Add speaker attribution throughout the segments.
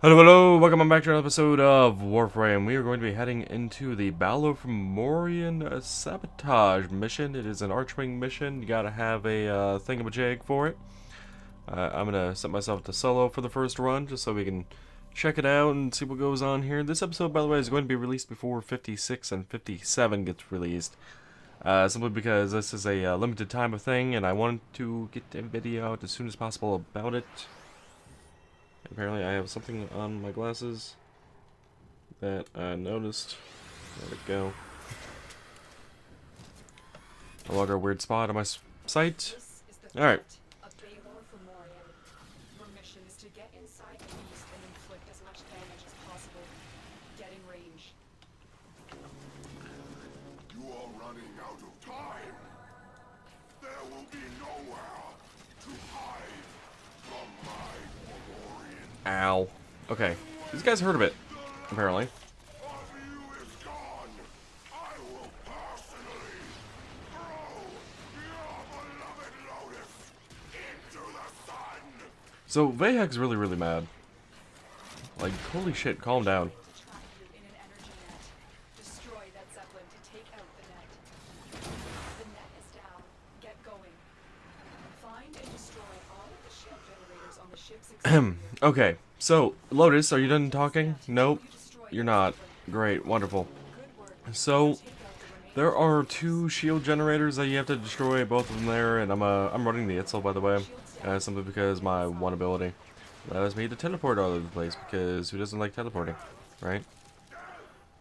Speaker 1: Hello, welcome back to another episode of Warframe. We are going to be heading into the Balor Fomorian sabotage mission. It is an Archwing mission. You gotta have a thingamajig for it. I'm gonna set myself to solo for the first run, just so we can check it out and see what goes on here. This episode, by the way, is going to be released before 56 and 57 gets released. Simply because this is a limited time of thing, and I want to get a video out as soon as possible about it. Apparently I have something on my glasses that I noticed. There we go. No longer a weird spot on my sight. Alright.
Speaker 2: Balor Fomorian. Your mission is to get inside the beast and inflict as much damage as possible. Get in range.
Speaker 3: You are running out of time. There will be nowhere to hide from my Fomorian.
Speaker 1: Ow. Okay. These guys heard of it, apparently.
Speaker 3: Of you is gone. I will personally throw your beloved Lotus into the sun.
Speaker 1: So, Vahek's really mad. Like, holy shit, calm down.
Speaker 2: To trap you in an energy net. Destroy that Zeppelin to take out the net. The net is down. Get going. Find and destroy all of the shield generators on the ship's
Speaker 1: Okay, so, Lotus, are you done talking? Nope, you're not. Great, wonderful. So, there are two shield generators that you have to destroy, both of them there, and I'm running the Itzel, by the way, simply because my one ability allows me to teleport all over the place, because who doesn't like teleporting, right?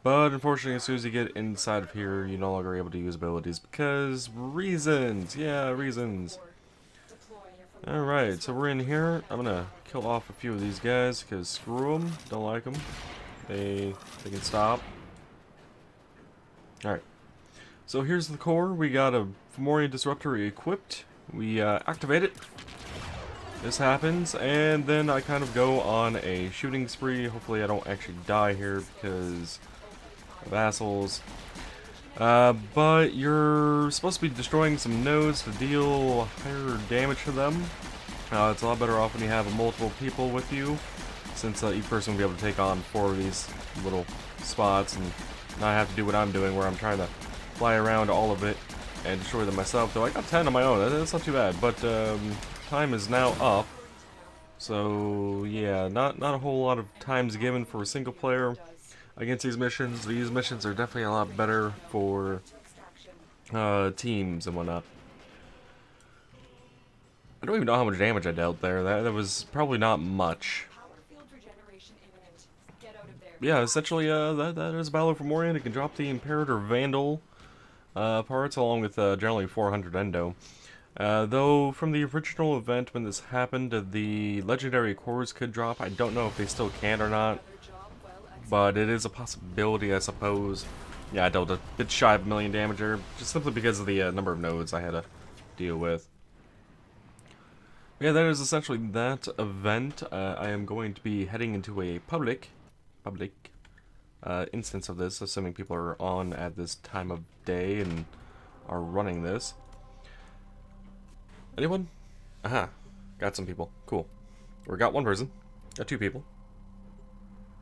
Speaker 1: But unfortunately, as soon as you get inside of here, you're no longer able to use abilities, because reasons, yeah, reasons. Alright, so we're in here. I'm gonna kill off a few of these guys, because screw them, don't like them. They can stop. Alright. So here's the core. We got a Fomorian Disruptor equipped. We activate it. This happens, and then I kind of go on a shooting spree. Hopefully I don't actually die here because of assholes. But you're supposed to be destroying some nodes to deal higher damage to them. It's a lot better off when you have multiple people with you, since each person will be able to take on 4 of these little spots, and not have to do what I'm doing, where I'm trying to fly around all of it and destroy them myself. Though I got 10 on my own, that's not too bad. But time is now up, so yeah, not a whole lot of times given for a single player against these missions. These missions are definitely a lot better for teams and whatnot. I don't even know how much damage I dealt there. That was probably not much. Yeah, essentially, that is Balor Fomorian. It can drop the Imperator Vandal parts along with generally 400 Endo. Though from the original event when this happened, the legendary cores could drop. I don't know if they still can or not, but it is a possibility, I suppose. Yeah, I dealt a bit shy of 1 million damage there, just simply because of the number of nodes I had to deal with. Yeah, that is essentially that event. I am going to be heading into a public instance of this, assuming people are on at this time of day and are running this. Anyone? Aha, got some people. Cool. We got 1 person, got 2 people,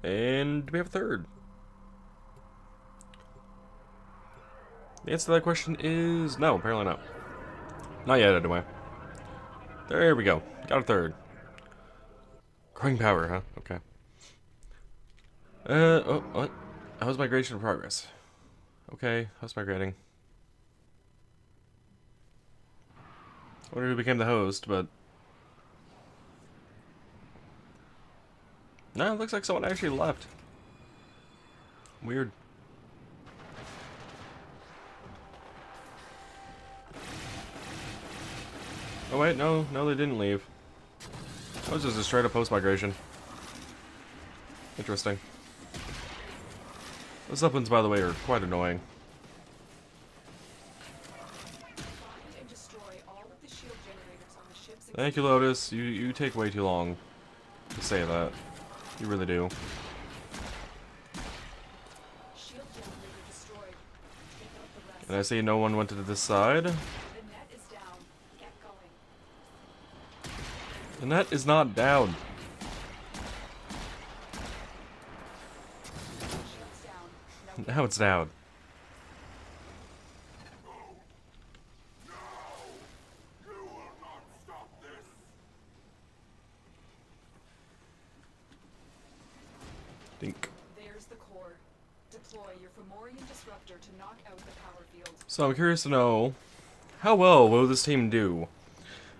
Speaker 1: and we have a 3rd. The answer to that question is no, apparently not. Not yet, anyway. There we go. Got a 3rd. Growing power, huh? Okay. Oh, what? How's migration in progress? Okay, how's migrating? I wonder who became the host, but... No, it looks like someone actually left. Weird. Oh wait, no, they didn't leave. That was just a straight up post-migration. Interesting. Those weapons, by the way, are quite annoying. Thank you, Lotus. You take way too long to say that. You really do. And I see no one went to this side. The net is not down. Now it's down.
Speaker 3: You will not stop this.
Speaker 1: Dink.
Speaker 2: There's the core. Deploy your Fomorian disruptor to knock out the power field.
Speaker 1: So I'm curious to know, how well will this team do?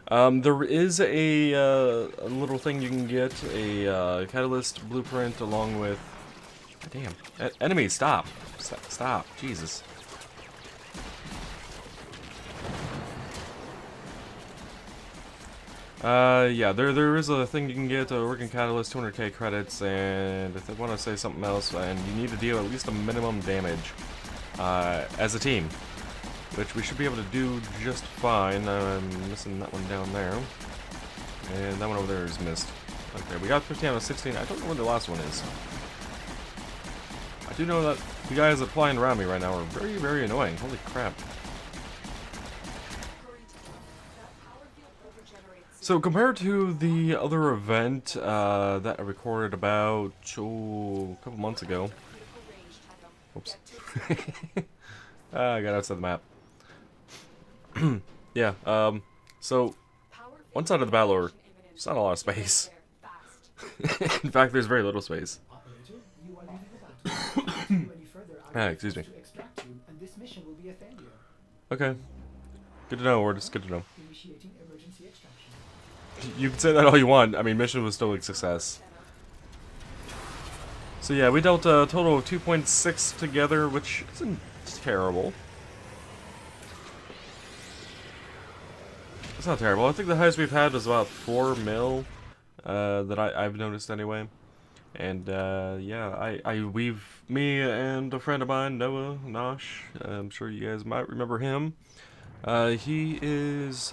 Speaker 1: There is a little thing you can get, a catalyst blueprint along with... Damn. Enemy, stop. Stop. Jesus. Yeah, there is a thing you can get, a working catalyst, 200k credits, and if I want to say something else, and you need to deal at least a minimum damage, as a team. Which we should be able to do just fine. I'm missing that one down there. And that one over there is missed. Okay, we got 15 out of 16. I don't know what the last one is. I do know that the guys that flying around me right now are very, very annoying. Holy crap. So compared to the other event that I recorded about a couple months ago. Oops. I got outside the map. Yeah, so one side of the Balor, it's not a lot of space. In fact, there's very little space. Excuse me. Okay. Good to know, Ordis, good to know. You can say that all you want. I mean, mission was still a success. So yeah, we dealt a total of 2.6 together, which isn't terrible. It's not terrible. I think the highest we've had was about 4 mil, that I've noticed anyway. And yeah, me and a friend of mine, Noah Nosh, I'm sure you guys might remember him. He is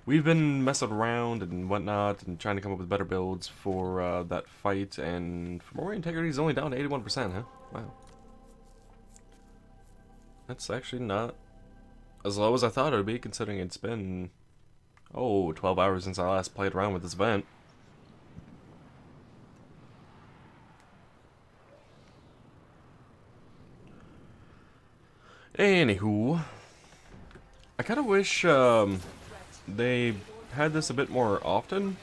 Speaker 1: we've been messing around and whatnot and trying to come up with better builds for that fight. And Fomorian integrity is only down to 81%, huh? Wow. That's actually not as low as I thought it would be, considering it's been, 12 hours since I last played around with this event. Anywho, I kind of wish they had this a bit more often.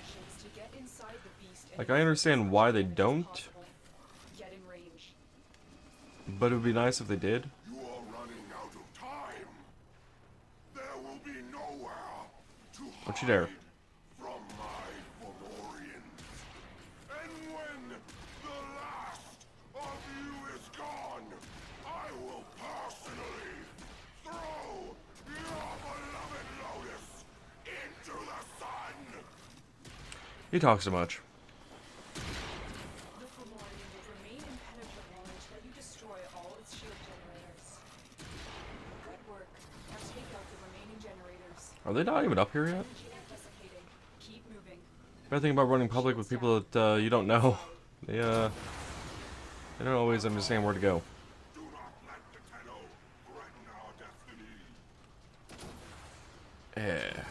Speaker 1: Like, I understand why they don't, but it would be nice if they did.
Speaker 3: You are running out of time. There will be nowhere to
Speaker 1: Don't you dare.
Speaker 3: hide from my Fomorians. And when the last of you is gone, I will personally throw your beloved Lotus into the sun.
Speaker 1: He talks too much.
Speaker 2: The Fomorian will remain impenetrable until you destroy all its shield generators. Good work. Now take out the remaining generators.
Speaker 1: Are they not even up here yet?
Speaker 2: Energy is dissipating. Keep moving.
Speaker 1: Bad thing about running public with people that you don't know. They don't always understand where to go.
Speaker 3: Do not let the Tenno threaten our destiny.
Speaker 1: Yeah.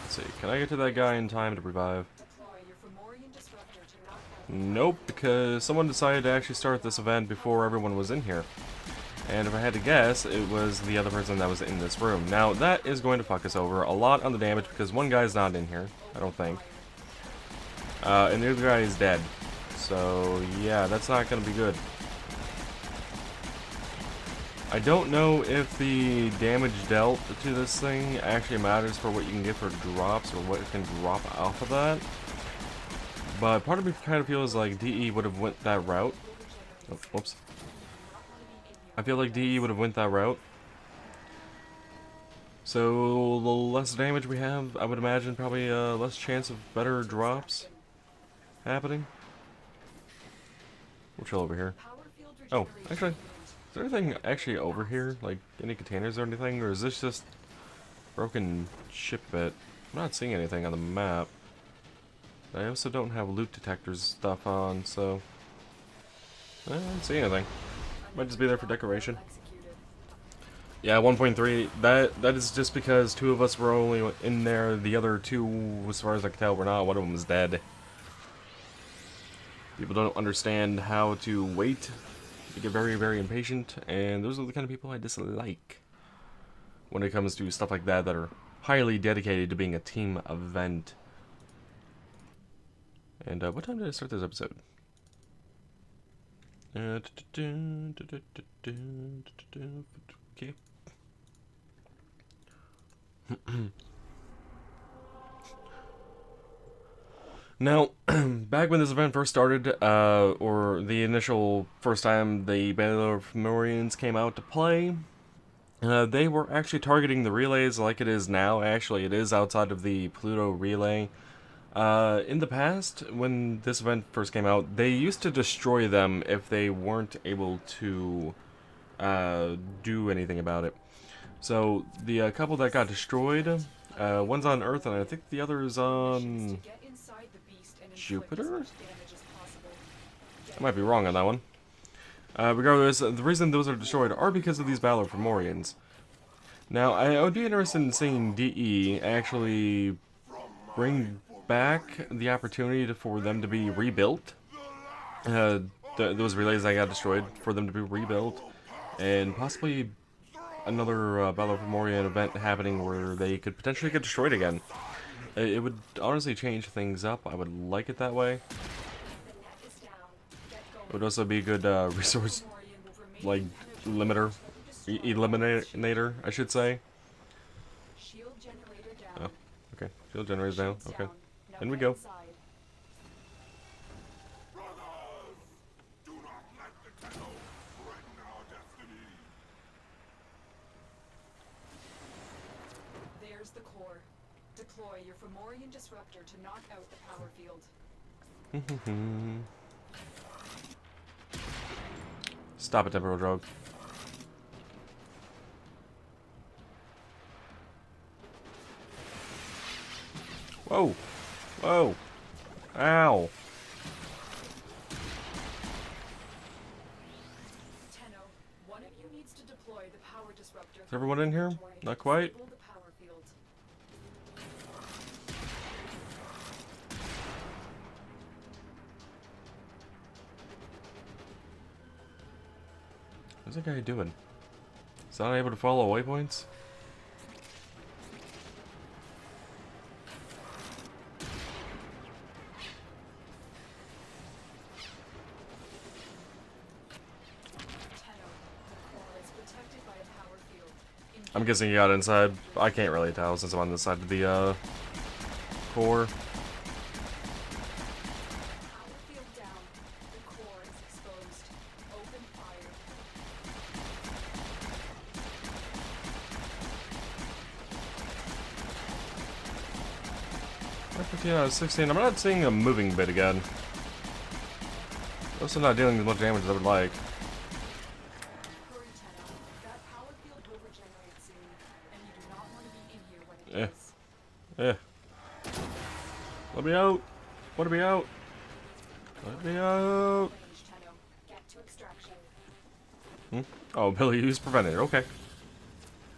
Speaker 1: Let's see. Can I get to that guy in time to revive?
Speaker 2: Deploy your Fomorian disruptor to knock out
Speaker 1: Nope, because someone decided to actually start this event before everyone was in here. And if I had to guess, it was the other person that was in this room. Now, that is going to fuck us over a lot on the damage, because one guy's not in here, I don't think. And the other guy is dead. So, yeah, that's not going to be good. I don't know if the damage dealt to this thing actually matters for what you can get for drops, or what can drop off of that. But part of me kind of feels like DE would have went that route. Oh, whoops. I feel like DE would have went that route. So the less damage we have, I would imagine probably less chance of better drops happening. We'll chill over here.
Speaker 2: power field
Speaker 1: Oh,
Speaker 2: regeneration
Speaker 1: actually,
Speaker 2: imminent.
Speaker 1: is there anything actually over here? Like any containers or anything? Or is this just broken ship bit? I'm not seeing anything on the map. I also don't have loot detectors stuff on, so I don't see anything. Might just be there for decoration.
Speaker 2: Executed.
Speaker 1: Yeah, 1.3. That is just because 2 of us were only in there. The other 2, as far as I can tell, were not. One of them was dead. People don't understand how to wait. They get very, very impatient, and those are the kind of people I dislike when it comes to stuff like that are highly dedicated to being a team event. And what time did I start this episode? Okay. Now, back when this event first started, or the initial first time the Balor Fomorians came out to play, they were actually targeting the relays like it is now. Actually, it is outside of the Pluto relay. In the past, when this event first came out, they used to destroy them if they weren't able to do anything about it. So, the couple that got destroyed, one's on Earth and I think the other is on Jupiter? I might be wrong on that one. Regardless, the reason those are destroyed are because of these Balor Fomorians. Now, I would be interested in seeing DE actually bring back the opportunity for them to be rebuilt. Those relays that got destroyed, for them to be rebuilt. And possibly another Balor Fomorian event happening where they could potentially get destroyed again. It would honestly change things up. I would like it that way. It would also be a good resource, like, limiter, eliminator, I should say. Oh, okay. Shield generator's down. Okay. In we go.
Speaker 2: There's the core. Deploy your Fomorian disruptor to knock out the power field.
Speaker 1: Stop it, temporal drug. Whoa! Whoa! Ow!
Speaker 2: Tenno, one of you needs to deploy the power disruptor.
Speaker 1: Is everyone in here? Not quite.
Speaker 2: Disable the power field.
Speaker 1: What's that guy doing? Is not able to follow waypoints? I'm guessing he got inside. I can't really tell since I'm on this side of the core. Yeah, 16. I'm not seeing a moving bit again. Also not dealing as much damage as I would like. Yeah. Let me out. Let me out. Let me out. Oh, Billy use preventator. Okay.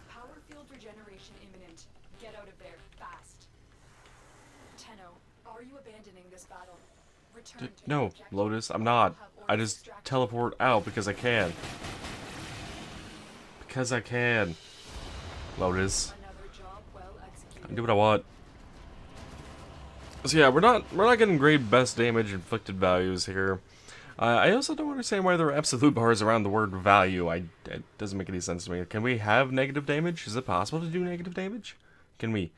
Speaker 2: Power field regeneration imminent. Get out of there fast. Tenno, are you abandoning this battle? Return to
Speaker 1: No,
Speaker 2: objective.
Speaker 1: Lotus, I'm not. I just teleport out because I can. Because I can. Lotus.
Speaker 2: Another job well executed.
Speaker 1: I do what I want. So yeah, we're not getting great best damage inflicted values here. I also don't understand why there are absolute bars around the word value. It doesn't make any sense to me. Can we have negative damage? Is it possible to do negative damage? Can we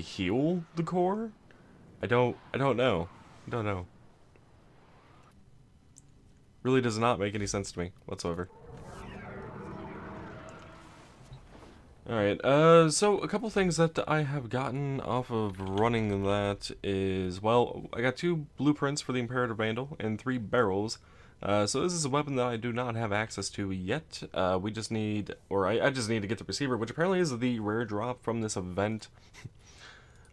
Speaker 1: heal the core? I don't know. I don't know. Really does not make any sense to me whatsoever. Alright, so a couple things that I have gotten off of running that is, well, I got 2 blueprints for the Imperative Vandal and 3 barrels. So this is a weapon that I do not have access to yet. We just need, or I just need to get the receiver, which apparently is the rare drop from this event.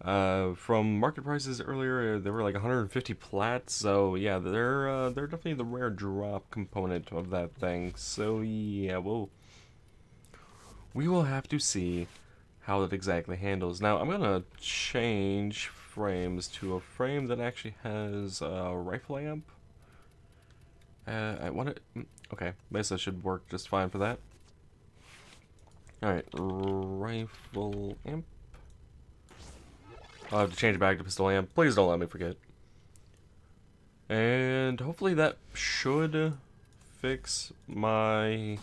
Speaker 1: From market prices earlier, they were like 150 plats, so yeah, they're definitely the rare drop component of that thing. So yeah, we will have to see how that exactly handles. Now, I'm gonna change frames to a frame that actually has a rifle amp. I want it. Okay, Mesa should work just fine for that. Alright, rifle amp. I'll have to change it back to pistol amp. Please don't let me forget. And hopefully that should fix my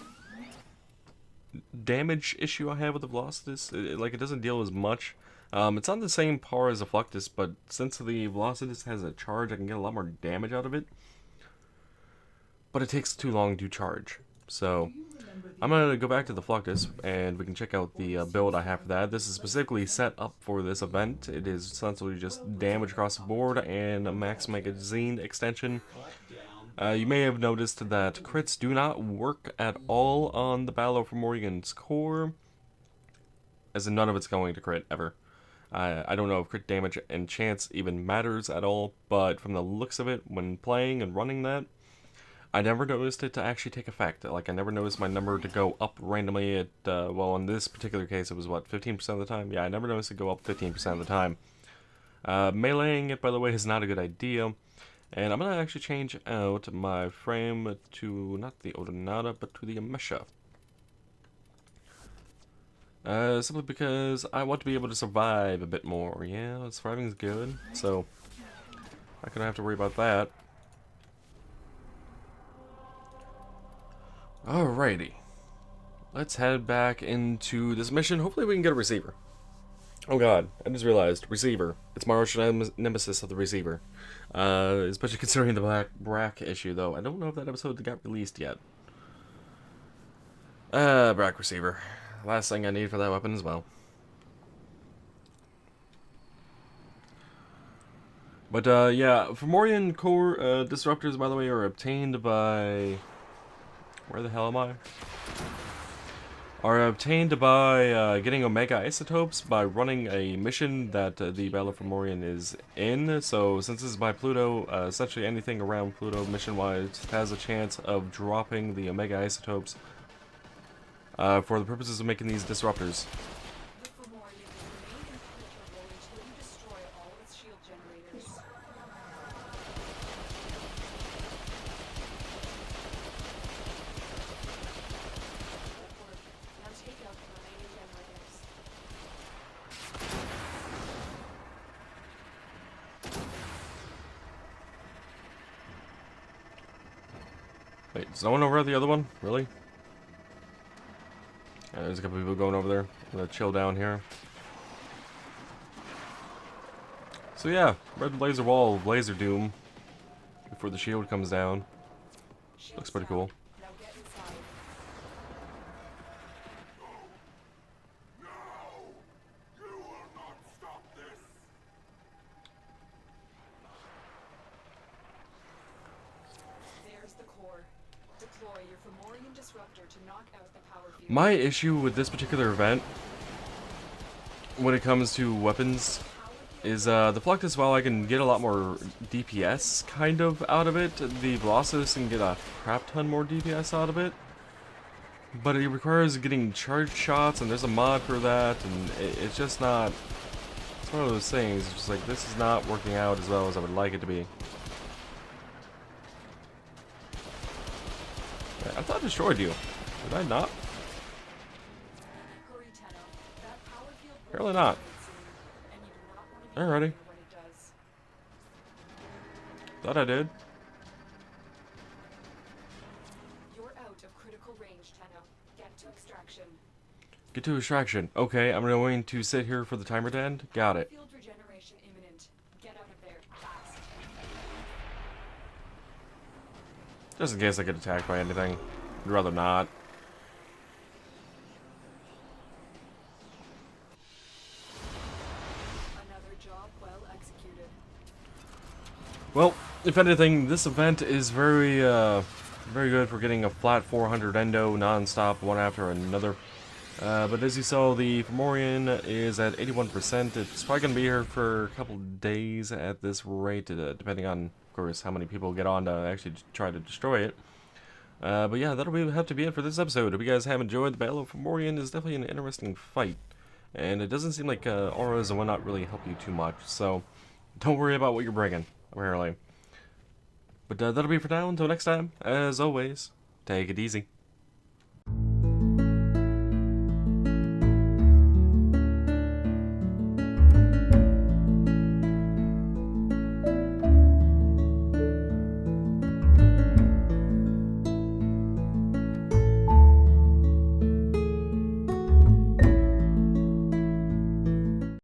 Speaker 1: damage issue I have with the Velocitus. Like, it doesn't deal as much. It's on the same par as the Fluctus, but since the Velocitus has a charge, I can get a lot more damage out of it. But it takes too long to charge. So, I'm going to go back to the Fluctus, and we can check out the build I have for that. This is specifically set up for this event. It is essentially just damage across the board and a max magazine extension. You may have noticed that crits do not work at all on the Balor Fomorian's core, as in none of it's going to crit, ever. I don't know if crit damage and chance even matters at all, but from the looks of it, when playing and running that, I never noticed it to actually take effect. Like, I never noticed my number to go up randomly at, well, in this particular case, it was, what, 15% of the time? Yeah, I never noticed it go up 15% of the time. Meleeing it, by the way, is not a good idea. And I'm going to actually change out my frame to, not the Odonata, but to the Amesha. Simply because I want to be able to survive a bit more. Yeah, surviving is good, so I don't have to worry about that. Alrighty. Let's head back into this mission. Hopefully we can get a receiver. Oh god, I just realized. Receiver. It's my arch nemesis of the receiver. Especially considering the Black Brack issue, though. I don't know if that episode got released yet. Brack receiver. Last thing I need for that weapon as well. But, yeah, Fomorian core disruptors, by the way, are obtained by... Where the hell am I? Are obtained by getting Omega Isotopes by running a mission that the Balor Fomorian is in. So since this is by Pluto, essentially anything around Pluto mission-wise has a chance of dropping the Omega Isotopes for the purposes of making these disruptors.
Speaker 2: The Fomorian will remain impenetrable until you destroy all its shield generators. Now take out the remaining generators.
Speaker 1: Wait, is no one over at the other one? Really? Yeah, there's a couple people going over there. I'm gonna chill down here. So yeah, red laser wall, laser doom. Before the shield comes down. Looks pretty cool.
Speaker 2: Now get inside.
Speaker 3: No! You will not stop this!
Speaker 2: There's the core. Deploy your Fomorian disruptor to knock out the power field.
Speaker 1: My issue with this particular event, when it comes to weapons, is the Fluctus, while I can get a lot more DPS kind of out of it, the Velocitus can get a crap ton more DPS out of it. But it requires getting charged shots, and there's a mod for that, and it's just not... It's one of those things, it's just like, this is not working out as well as I would like it to be. I thought I destroyed you. Did I not?
Speaker 2: Hurry, Tenno. That power field will
Speaker 1: Apparently not.
Speaker 2: detonate soon, and you do not want to be
Speaker 1: Alrighty.
Speaker 2: there when it does.
Speaker 1: Thought I did.
Speaker 2: You're out of critical range, Tenno. Get to extraction.
Speaker 1: Get to extraction. Okay, I'm going to sit here for the timer to end. Got it.
Speaker 2: Field regeneration imminent. Get out of there, fast.
Speaker 1: Just in case I get attacked by anything. I'd rather not.
Speaker 2: Another job well executed.
Speaker 1: Well, if anything, this event is very good for getting a flat 400 endo non-stop, one after another. But as you saw, the Fomorian is at 81%. It's probably going to be here for a couple days at this rate, depending on, of course, how many people get on to actually try to destroy it. But yeah, that'll have to be it for this episode. If you guys have enjoyed, the Balor Fomorian is definitely an interesting fight. And it doesn't seem like auras and whatnot really help you too much, so don't worry about what you're bringing, apparently. But that'll be for now. Until next time, as always, take it easy.